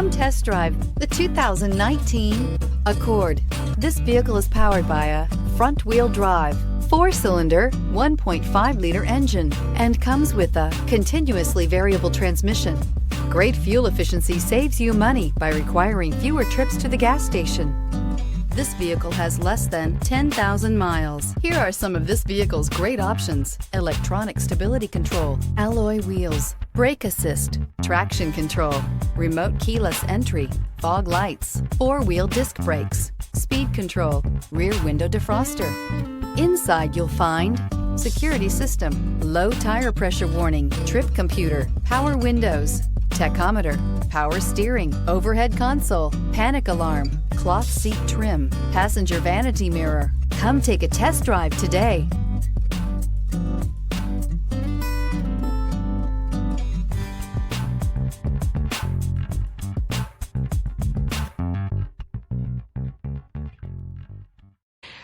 Come test drive the 2019 Accord. This vehicle is powered by a front-wheel drive, 4-cylinder, 1.5-liter engine, and comes with a continuously variable transmission. Great fuel efficiency saves you money by requiring fewer trips to the gas station. This vehicle has less than 10,000 miles. Here are some of this vehicle's great options: electronic stability control, alloy wheels, brake assist, traction control, remote keyless entry, fog lights, 4-wheel disc brakes, speed control, rear window defroster. Inside you'll find security system, low tire pressure warning, trip computer, power windows, tachometer, power steering, overhead console, panic alarm, cloth seat trim, passenger vanity mirror. Come take a test drive today.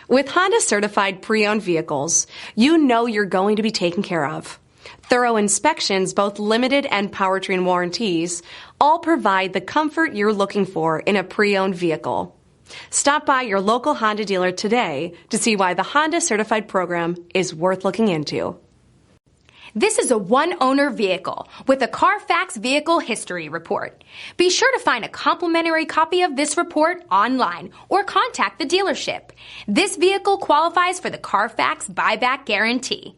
With Honda certified pre-owned vehicles, you know you're going to be taken care of. Thorough inspections, both limited and powertrain warranties, all provide the comfort you're looking for in a pre-owned vehicle. Stop by your local Honda dealer today to see why the Honda certified program is worth looking into. This is a one-owner vehicle with a CARFAX Vehicle History Report. Be sure to find a complimentary copy of this report online or contact the dealership. This vehicle qualifies for the CARFAX Buyback Guarantee.